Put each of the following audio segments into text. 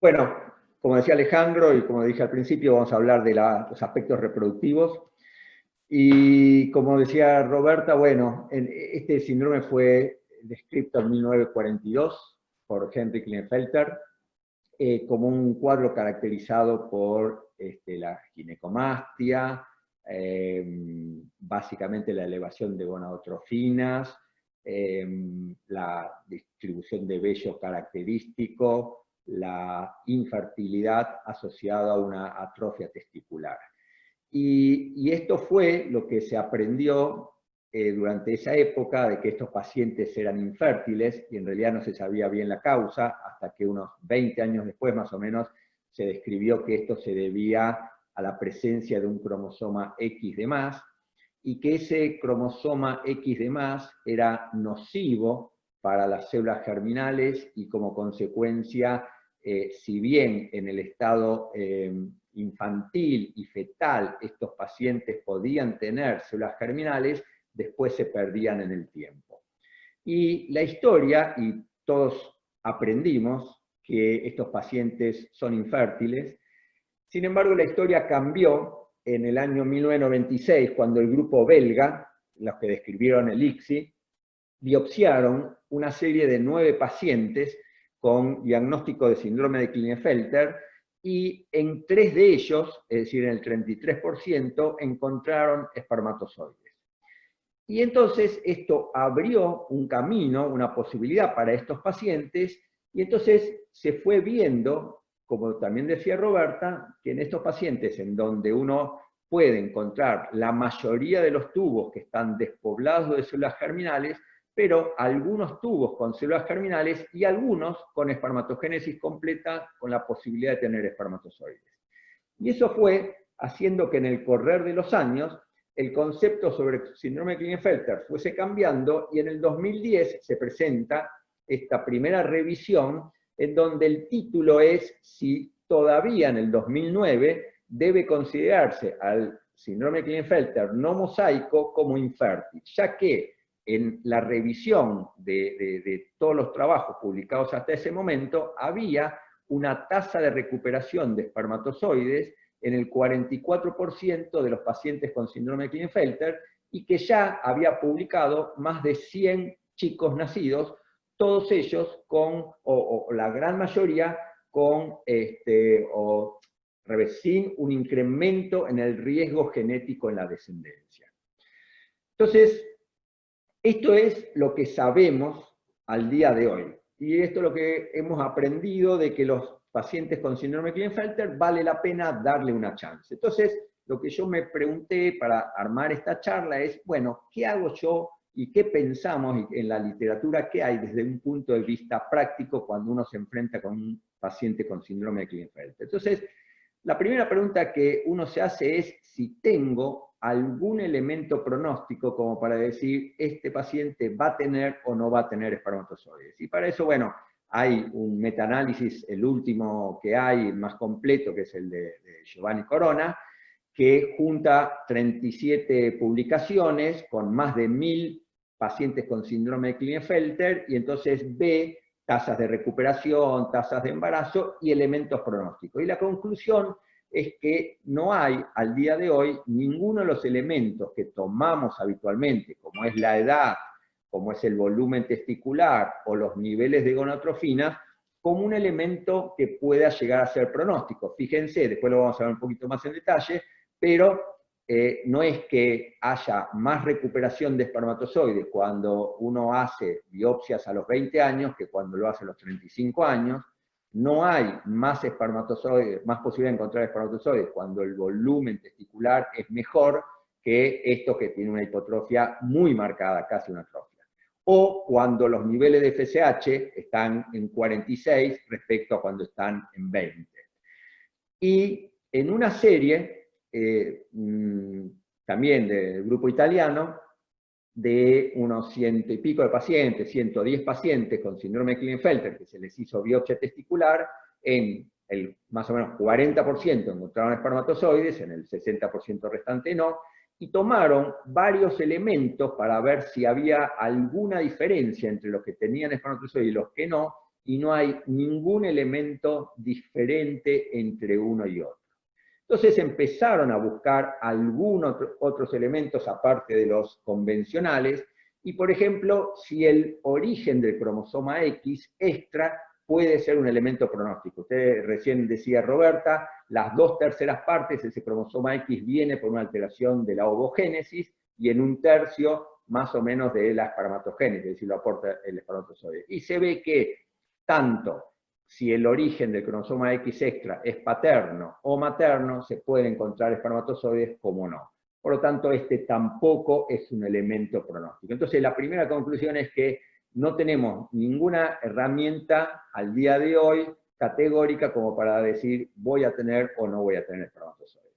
Bueno, como decía Alejandro y como dije al principio, vamos a hablar de los aspectos reproductivos. Y como decía Roberta, bueno, este síndrome fue descrito en 1942 por Henry Klinefelter como un cuadro caracterizado por la ginecomastia, básicamente la elevación de gonadotrofinas, la distribución de vello característico, la infertilidad asociada a una atrofia testicular. Y esto fue lo que se aprendió durante esa época, de que estos pacientes eran infértiles, y en realidad no se sabía bien la causa, hasta que unos 20 años después, más o menos, se describió que esto se debía a la presencia de un cromosoma X de más, y que ese cromosoma X de más era nocivo para las células germinales, y como consecuencia, si bien en el estado infantil y fetal estos pacientes podían tener células germinales, después se perdían en el tiempo. Y la historia, y todos aprendimos que estos pacientes son infértiles. Sin embargo, la historia cambió en el año 1996, cuando el grupo belga, los que describieron el ICSI, biopsiaron una serie de 9 pacientes con diagnóstico de síndrome de Klinefelter, y en 3 de ellos, es decir, en el 33%, encontraron espermatozoides. Y entonces esto abrió un camino, una posibilidad para estos pacientes, y entonces se fue viendo, como también decía Roberta, que en estos pacientes en donde uno puede encontrar la mayoría de los tubos que están despoblados de células germinales, pero algunos tubos con células germinales y algunos con espermatogénesis completa, con la posibilidad de tener espermatozoides. Y eso fue haciendo que en el correr de los años el concepto sobre el síndrome de Klinefelter fuese cambiando, y en el 2010 se presenta esta primera revisión en donde el título es si todavía en el 2009 debe considerarse al síndrome de Klinefelter no mosaico como infértil, ya que en la revisión de todos los trabajos publicados hasta ese momento había una tasa de recuperación de espermatozoides en el 44% de los pacientes con síndrome de Klinefelter, y que ya había publicado más de 100 chicos nacidos, todos ellos con, o la gran mayoría, con sin un incremento en el riesgo genético en la descendencia. Entonces, esto es lo que sabemos al día de hoy. Y esto es lo que hemos aprendido, de que los pacientes con síndrome de Klinefelter vale la pena darle una chance. Entonces, lo que yo me pregunté para armar esta charla es, bueno, ¿qué hago yo y qué pensamos en la literatura que hay desde un punto de vista práctico cuando uno se enfrenta con un paciente con síndrome de Klinefelter? Entonces, la primera pregunta que uno se hace es si tengo algún elemento pronóstico como para decir este paciente va a tener o no va a tener espermatozoides. Y para eso, bueno, hay un metaanálisis, el último que hay, más completo, que es el de Giovanni Corona, que junta 37 publicaciones con más de 1000 pacientes con síndrome de Klinefelter, y entonces ve tasas de recuperación, tasas de embarazo y elementos pronósticos. Y la conclusión es que no hay al día de hoy ninguno de los elementos que tomamos habitualmente, como es la edad, como es el volumen testicular o los niveles de gonadotrofinas, como un elemento que pueda llegar a ser pronóstico. Fíjense, después lo vamos a ver un poquito más en detalle, pero no es que haya más recuperación de espermatozoides cuando uno hace biopsias a los 20 años que cuando lo hace a los 35 años. No hay más espermatozoides, más posibilidad de encontrar espermatozoides cuando el volumen testicular es mejor que estos que tienen una hipotrofia muy marcada, casi una atrofia. O cuando los niveles de FSH están en 46 respecto a cuando están en 20. Y en una serie también del grupo italiano, de unos 100 y pico de pacientes, 110 pacientes con síndrome de Klinefelter, que se les hizo biopsia testicular, en el más o menos 40% encontraron espermatozoides, en el 60% restante no, y tomaron varios elementos para ver si había alguna diferencia entre los que tenían espermatozoides y los que no, y no hay ningún elemento diferente entre uno y otro. Entonces empezaron a buscar algunos otros elementos aparte de los convencionales, y por ejemplo, si el origen del cromosoma X extra puede ser un elemento pronóstico. Usted recién decía, Roberta, las 2/3 partes de ese cromosoma X viene por una alteración de la ovogénesis, y en 1/3 más o menos de la espermatogénesis, es decir, lo aporta el espermatozoide. Y se ve que tanto si el origen del cromosoma X extra es paterno o materno, se pueden encontrar espermatozoides como no. Por lo tanto, este tampoco es un elemento pronóstico. Entonces, la primera conclusión es que no tenemos ninguna herramienta al día de hoy categórica como para decir voy a tener o no voy a tener espermatozoides.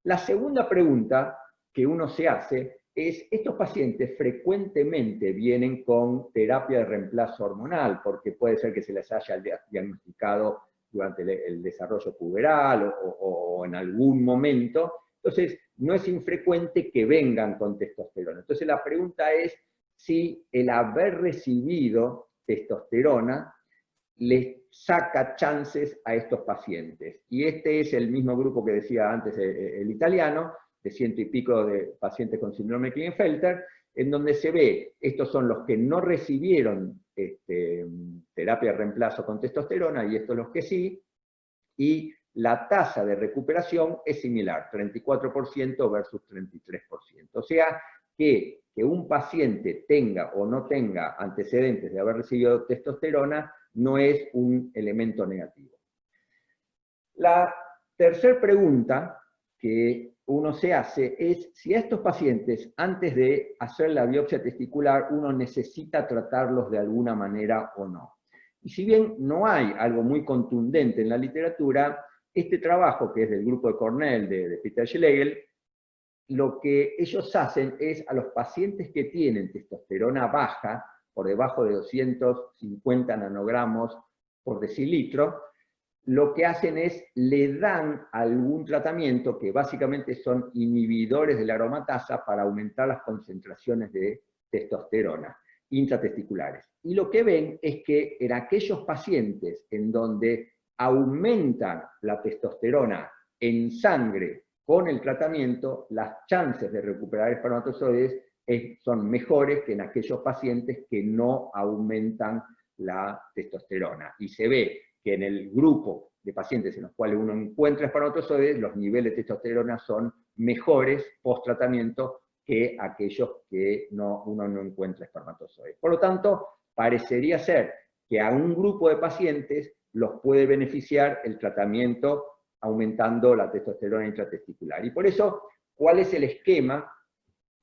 La segunda pregunta que uno se hace es, estos pacientes frecuentemente vienen con terapia de reemplazo hormonal, porque puede ser que se les haya diagnosticado durante el desarrollo puberal o en algún momento. Entonces, no es infrecuente que vengan con testosterona. Entonces, la pregunta es si el haber recibido testosterona les saca chances a estos pacientes. Y este es el mismo grupo que decía antes el italiano, de 100 y pico de pacientes con síndrome de Klinefelter, en donde se ve, estos son los que no recibieron terapia de reemplazo con testosterona, y estos los que sí, y la tasa de recuperación es similar, 34% versus 33%. O sea, que un paciente tenga o no tenga antecedentes de haber recibido testosterona no es un elemento negativo. La tercera pregunta que uno se hace es si a estos pacientes, antes de hacer la biopsia testicular, uno necesita tratarlos de alguna manera o no. Y si bien no hay algo muy contundente en la literatura, este trabajo, que es del grupo de Cornell, de Peter Schlegel, lo que ellos hacen es a los pacientes que tienen testosterona baja, por debajo de 250 nanogramos por decilitro, lo que hacen es, le dan algún tratamiento que básicamente son inhibidores de la aromatasa para aumentar las concentraciones de testosterona intratesticulares. Y lo que ven es que en aquellos pacientes en donde aumentan la testosterona en sangre con el tratamiento, las chances de recuperar espermatozoides son mejores que en aquellos pacientes que no aumentan la testosterona. Y se ve que en el grupo de pacientes en los cuales uno encuentra espermatozoides, los niveles de testosterona son mejores post-tratamiento que aquellos que uno no encuentra espermatozoides. Por lo tanto, parecería ser que a un grupo de pacientes los puede beneficiar el tratamiento aumentando la testosterona intratesticular. Y por eso, ¿cuál es el esquema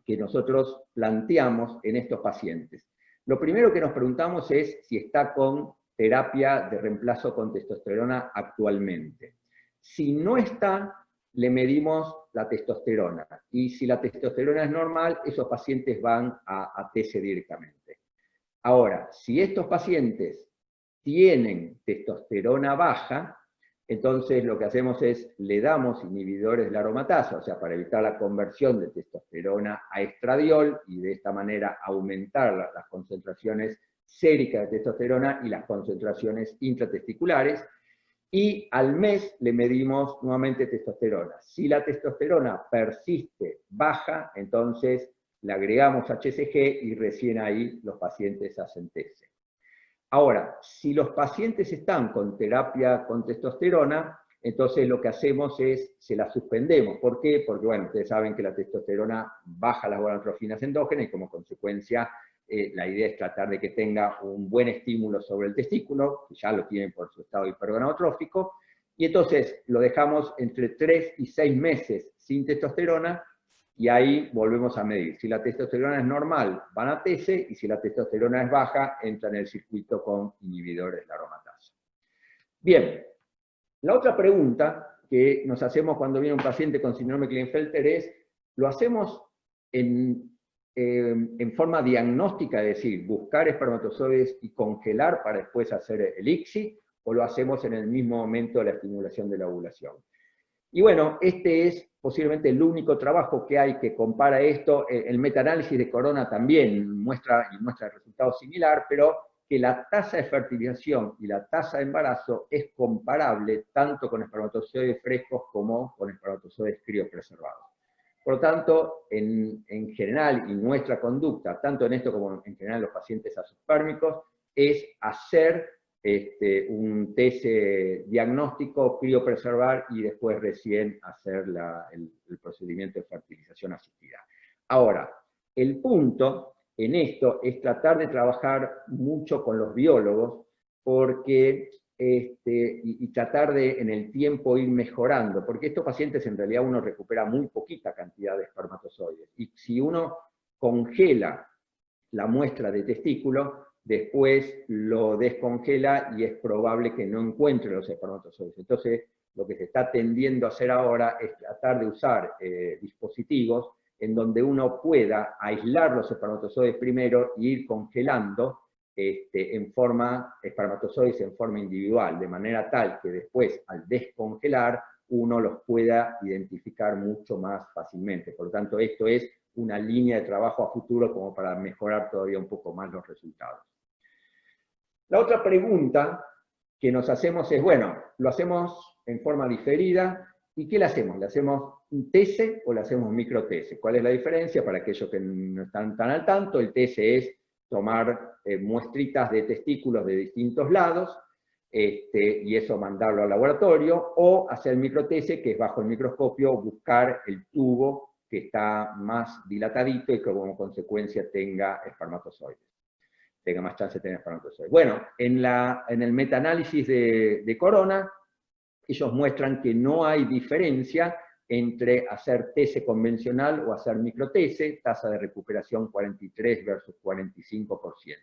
que nosotros planteamos en estos pacientes? Lo primero que nos preguntamos es si está con terapia de reemplazo con testosterona actualmente. Si no está, le medimos la testosterona, y si la testosterona es normal, esos pacientes van a TC directamente. Ahora, si estos pacientes tienen testosterona baja, entonces lo que hacemos es, le damos inhibidores de la aromatasa, o sea, para evitar la conversión de testosterona a estradiol, y de esta manera aumentar las concentraciones séricas de testosterona y las concentraciones intratesticulares, y al mes le medimos nuevamente testosterona. Si la testosterona persiste baja, entonces le agregamos HCG y recién ahí los pacientes hacen TC. Ahora, si los pacientes están con terapia con testosterona, entonces lo que hacemos es, se la suspendemos. ¿Por qué? Porque, bueno, ustedes saben que la testosterona baja las gonadotrofinas endógenas y como consecuencia la idea es tratar de que tenga un buen estímulo sobre el testículo, que ya lo tienen por su estado hipergonadotrófico, y entonces lo dejamos entre 3 y 6 meses sin testosterona, y ahí volvemos a medir. Si la testosterona es normal, van a TC, y si la testosterona es baja, entra en el circuito con inhibidores de la aromatasa. Bien, la otra pregunta que nos hacemos cuando viene un paciente con síndrome de Klinefelter es, ¿lo hacemos en forma diagnóstica, es decir, buscar espermatozoides y congelar para después hacer el ICSI, o lo hacemos en el mismo momento de la estimulación de la ovulación? Y bueno, este es posiblemente el único trabajo que hay que compara esto. El metaanálisis de Corona también muestra el resultado similar, pero que la tasa de fertilización y la tasa de embarazo es comparable tanto con espermatozoides frescos como con espermatozoides criopreservados. Por lo tanto, en general, y nuestra conducta, tanto en esto como en general en los pacientes azospérmicos, es hacer un test diagnóstico, criopreservar y después recién hacer el procedimiento de fertilización asistida. Ahora, el punto en esto es tratar de trabajar mucho con los biólogos, porque y tratar de en el tiempo ir mejorando, porque estos pacientes en realidad uno recupera muy poquita cantidad de espermatozoides, y si uno congela la muestra de testículo, después lo descongela y es probable que no encuentre los espermatozoides. Entonces, lo que se está tendiendo a hacer ahora es tratar de usar dispositivos en donde uno pueda aislar los espermatozoides primero e ir congelando espermatozoides en forma individual, de manera tal que después, al descongelar, uno los pueda identificar mucho más fácilmente. Por lo tanto, esto es una línea de trabajo a futuro como para mejorar todavía un poco más los resultados. La otra pregunta que nos hacemos es, bueno, ¿lo hacemos en forma diferida? ¿Y qué le hacemos? ¿Le hacemos un TC o le hacemos un micro-TC? ¿Cuál es la diferencia? Para aquellos que no están tan al tanto, el TC es tomar muestritas de testículos de distintos lados, y eso mandarlo al laboratorio, o hacer micro-TC, que es bajo el microscopio buscar el tubo que está más dilatadito y que como consecuencia tenga espermatozoides, tenga más chance de tener espermatozoides. Bueno, en el metaanálisis de Corona, ellos muestran que no hay diferencia entre hacer TC convencional o hacer micro-TC, tasa de recuperación 43 versus 45%.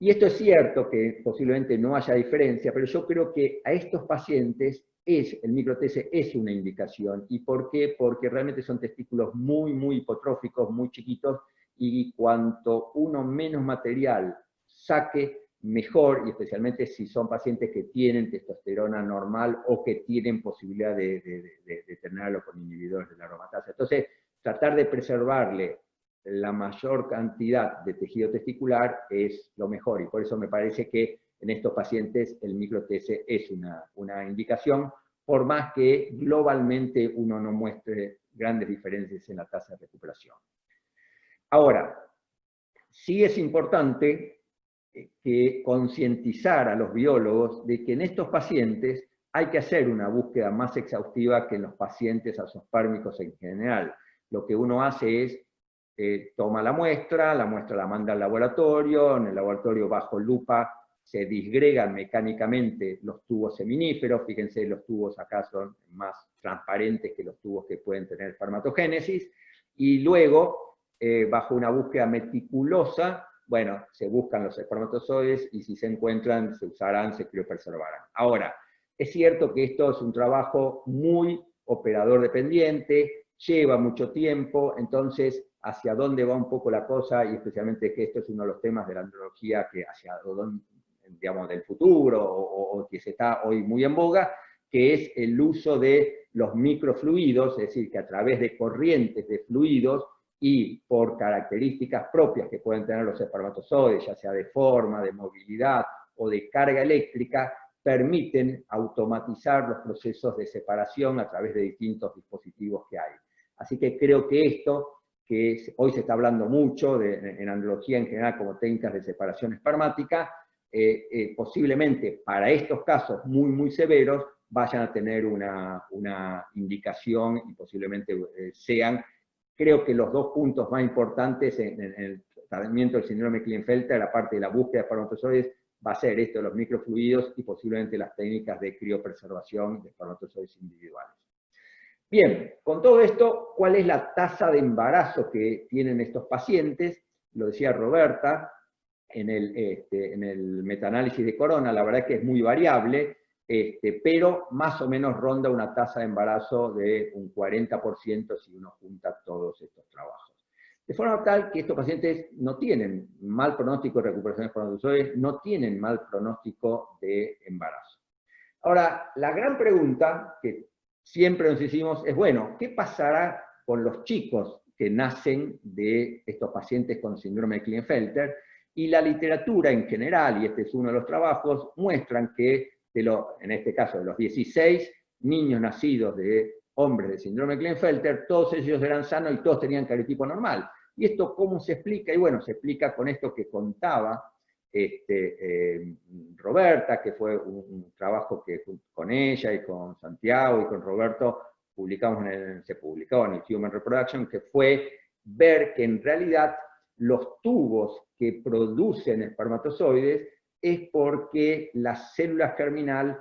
Y esto es cierto que posiblemente no haya diferencia, pero yo creo que a estos pacientes el micro-TC es una indicación. ¿Y por qué? Porque realmente son testículos muy, muy hipotróficos, muy chiquitos, y cuanto uno menos material saque, mejor, y especialmente si son pacientes que tienen testosterona normal o que tienen posibilidad de tenerlo con inhibidores de la aromatasa. Entonces, tratar de preservarle la mayor cantidad de tejido testicular es lo mejor, y por eso me parece que en estos pacientes el micro-TC es una indicación, por más que globalmente uno no muestre grandes diferencias en la tasa de recuperación. Ahora, sí es importante que concientizar a los biólogos de que en estos pacientes hay que hacer una búsqueda más exhaustiva que en los pacientes azospérmicos en general. Lo que uno hace es toma la muestra la manda al laboratorio, en el laboratorio bajo lupa se disgregan mecánicamente los tubos seminíferos, fíjense, los tubos acá son más transparentes que los tubos que pueden tener espermatogénesis, y luego, bajo una búsqueda meticulosa, bueno, se buscan los espermatozoides y si se encuentran, se usarán, se criopreservarán. Ahora, es cierto que esto es un trabajo muy operador dependiente, lleva mucho tiempo, entonces, hacia dónde va un poco la cosa, y especialmente que esto es uno de los temas de la andrología que hacia dónde, digamos, del futuro, o que se está hoy muy en boga, que es el uso de los microfluidos, es decir, que a través de corrientes de fluidos, y por características propias que pueden tener los espermatozoides, ya sea de forma, de movilidad o de carga eléctrica, permiten automatizar los procesos de separación a través de distintos dispositivos que hay. Así que creo que esto, que hoy se está hablando mucho en andrología en general como técnicas de separación espermática, posiblemente para estos casos muy, muy severos, vayan a tener una indicación y posiblemente sean. Creo que los dos puntos más importantes en el tratamiento del síndrome Klinefelter, la parte de la búsqueda de espermatozoides, va a ser esto de los microfluidos y posiblemente las técnicas de criopreservación de espermatozoides individuales. Bien, con todo esto, ¿cuál es la tasa de embarazo que tienen estos pacientes? Lo decía Roberta, en el metaanálisis de Corona, la verdad es que es muy variable, pero más o menos ronda una tasa de embarazo de un 40% si uno junta todos estos trabajos. De forma tal que estos pacientes no tienen mal pronóstico de recuperación de espermatozoides, no tienen mal pronóstico de embarazo. Ahora, la gran pregunta que siempre nos hicimos es, bueno, ¿qué pasará con los chicos que nacen de estos pacientes con síndrome de Klinefelter? Y la literatura en general, y este es uno de los trabajos, muestran que, en este caso de los 16 niños nacidos de hombres de síndrome de Klinefelter, todos ellos eran sanos y todos tenían cariotipo normal. ¿Y esto cómo se explica? Y bueno, se explica con esto que contaba Roberta, que fue un trabajo que con ella y con Santiago y con Roberto se publicó en el Human Reproduction, que fue ver que en realidad los tubos que producen espermatozoides es porque la célula germinal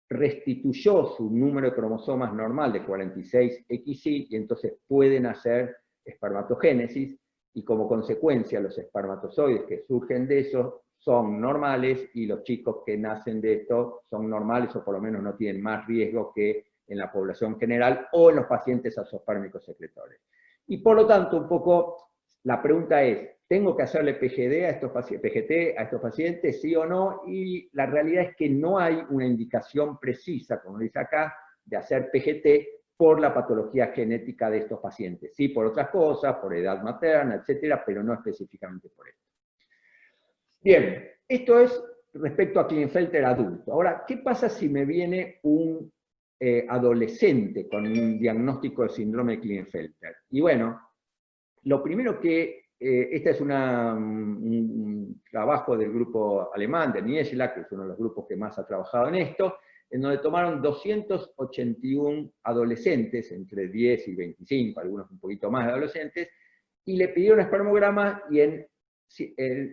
restituyó su número de cromosomas normal de 46XY y entonces pueden hacer espermatogénesis, y como consecuencia los espermatozoides que surgen de eso son normales, y los chicos que nacen de esto son normales, o por lo menos no tienen más riesgo que en la población general o en los pacientes azospérmicos secretores. Y por lo tanto, un poco la pregunta es, ¿tengo que hacerle PGT a estos pacientes, sí o no? Y la realidad es que no hay una indicación precisa, como dice acá, de hacer PGT por la patología genética de estos pacientes. Sí, por otras cosas, por edad materna, etcétera, pero no específicamente por esto. Bien, esto es respecto a Klinefelter adulto. Ahora, ¿qué pasa si me viene un adolescente con un diagnóstico de síndrome de Klinefelter? Y bueno, lo primero que, este es un trabajo del grupo alemán, de Niesla, que es uno de los grupos que más ha trabajado en esto, en donde tomaron 281 adolescentes, entre 10 y 25, algunos un poquito más de adolescentes, y le pidieron espermograma, y en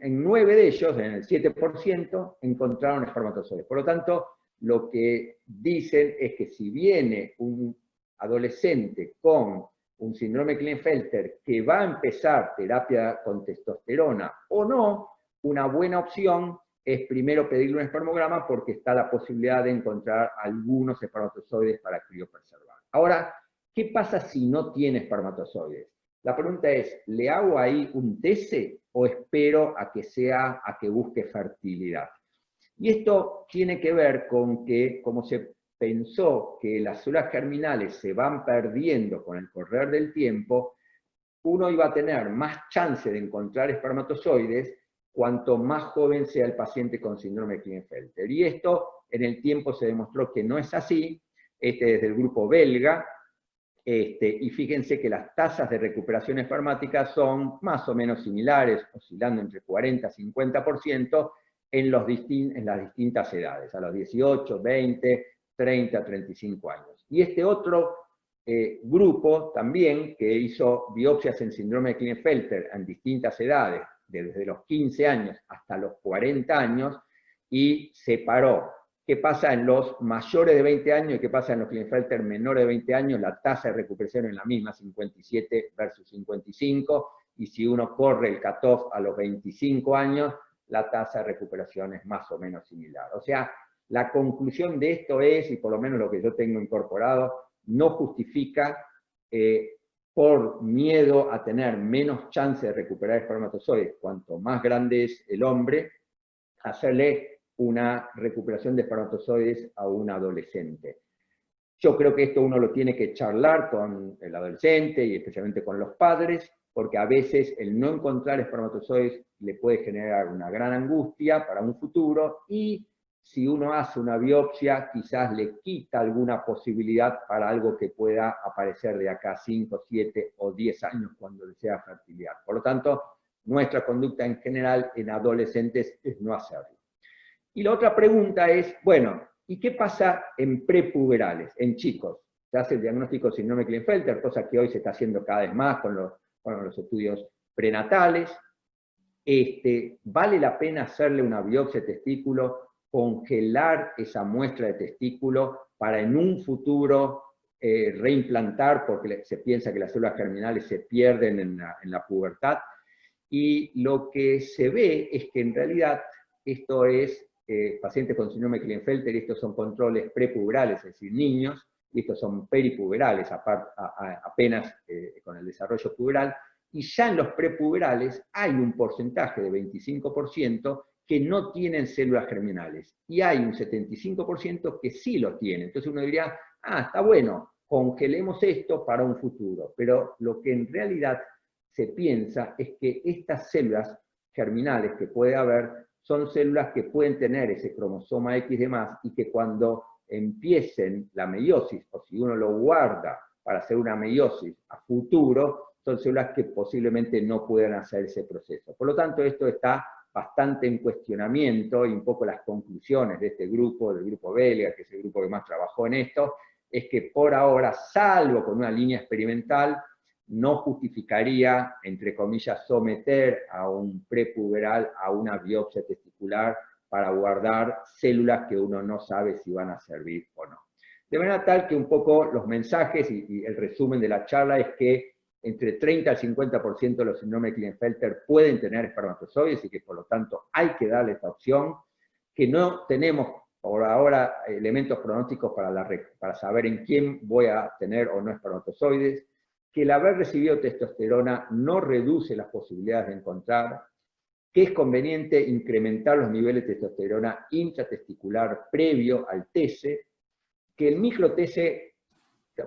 9 de ellos, en el 7%, encontraron espermatozoides. Por lo tanto, lo que dicen es que si viene un adolescente con un síndrome de Klinefelter que va a empezar terapia con testosterona o no, una buena opción es primero pedirle un espermograma, porque está la posibilidad de encontrar algunos espermatozoides para criopreservar. Ahora, ¿qué pasa si no tiene espermatozoides? La pregunta es, ¿le hago ahí un TC o espero a que busque fertilidad? Y esto tiene que ver con que, como se pensó que las células germinales se van perdiendo con el correr del tiempo, uno iba a tener más chance de encontrar espermatozoides cuanto más joven sea el paciente con síndrome de Klinefelter. Y esto en el tiempo se demostró que no es así, desde el grupo belga, y fíjense que las tasas de recuperación espermática son más o menos similares, oscilando entre 40 y 50%, en las distintas edades, a los 18, 20, 30, 35 años. Y este otro grupo también, que hizo biopsias en síndrome de Klinefelter en distintas edades, desde los 15 años hasta los 40 años, y separó qué pasa en los mayores de 20 años y qué pasa en los Klinefelter menores de 20 años. La tasa de recuperación es la misma, 57 versus 55, y si uno corre el cutoff a los 25 años, la tasa de recuperación es más o menos similar. O sea, la conclusión de esto es, y por lo menos lo que yo tengo incorporado, no justifica, por miedo a tener menos chance de recuperar espermatozoides, cuanto más grande es el hombre, hacerle una recuperación de espermatozoides a un adolescente. Yo creo que esto uno lo tiene que charlar con el adolescente y especialmente con los padres, porque a veces el no encontrar espermatozoides le puede generar una gran angustia para un futuro, y si uno hace una biopsia quizás le quita alguna posibilidad para algo que pueda aparecer de acá 5, 7 o 10 años cuando desea fertilidad. Por lo tanto, nuestra conducta en general en adolescentes es no hacerlo. Y la otra pregunta es, bueno, ¿y qué pasa en prepuberales, en chicos? Se hace el diagnóstico de síndrome de Klinefelter, cosa que hoy se está haciendo cada vez más con los estudios prenatales. ¿Vale la pena hacerle una biopsia de testículo, congelar esa muestra de testículo para en un futuro reimplantar, porque se piensa que las células germinales se pierden en la pubertad? Y lo que se ve es que en realidad esto es pacientes con síndrome de Klinefelter, y estos son controles prepuberales, es decir, niños, y estos son peripuberales, apenas con el desarrollo puberal, y ya en los prepuberales hay un porcentaje de 25% que no tienen células germinales, y hay un 75% que sí lo tienen. Entonces uno diría, está bueno, congelemos esto para un futuro, pero lo que en realidad se piensa es que estas células germinales que puede haber son células que pueden tener ese cromosoma X de más y que cuando empiecen la meiosis, o si uno lo guarda para hacer una meiosis a futuro, son células que posiblemente no puedan hacer ese proceso. Por lo tanto, esto está bastante en cuestionamiento, y un poco las conclusiones de este grupo, del grupo belga, que es el grupo que más trabajó en esto, es que por ahora, salvo con una línea experimental, no justificaría, entre comillas, someter a un prepuberal a una biopsia testicular para guardar células que uno no sabe si van a servir o no. De manera tal que un poco los mensajes y el resumen de la charla es que entre 30 al 50% de los síndromes de Klinefelter pueden tener espermatozoides y que por lo tanto hay que darle esta opción, que no tenemos por ahora elementos pronósticos para saber en quién voy a tener o no espermatozoides, que el haber recibido testosterona no reduce las posibilidades de encontrar, que es conveniente incrementar los niveles de testosterona intratesticular previo al TC, que el micro-TC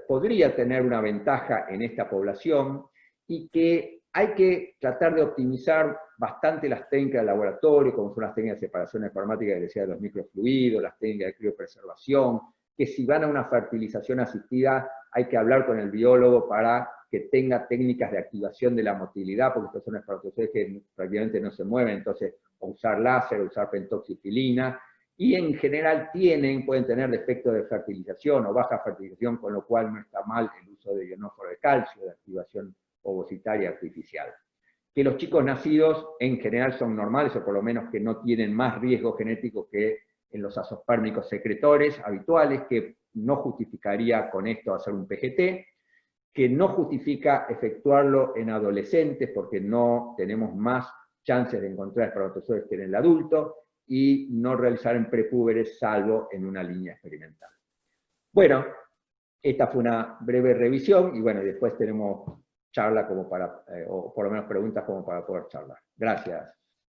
podría tener una ventaja en esta población, y que hay que tratar de optimizar bastante las técnicas de laboratorio, como son las técnicas de separación espermática que decía de los microfluidos, las técnicas de criopreservación, que si van a una fertilización asistida hay que hablar con el biólogo para que tenga técnicas de activación de la motilidad, porque estos son espermatozoides que prácticamente no se mueven, entonces o usar láser, o usar pentoxifilina, y en general pueden tener defectos de fertilización o baja fertilización, con lo cual no está mal el uso de ionóforo de calcio, de activación ovocitaria artificial. Que los chicos nacidos en general son normales, o por lo menos que no tienen más riesgo genético que en los azospérmicos secretores habituales, que no justificaría con esto hacer un PGT, que no justifica efectuarlo en adolescentes porque no tenemos más chances de encontrar espermatozoides que en el adulto, y no realizar en prepúberes salvo en una línea experimental. Bueno, esta fue una breve revisión, y bueno, después tenemos charla como para, o por lo menos preguntas como para poder charlar. Gracias.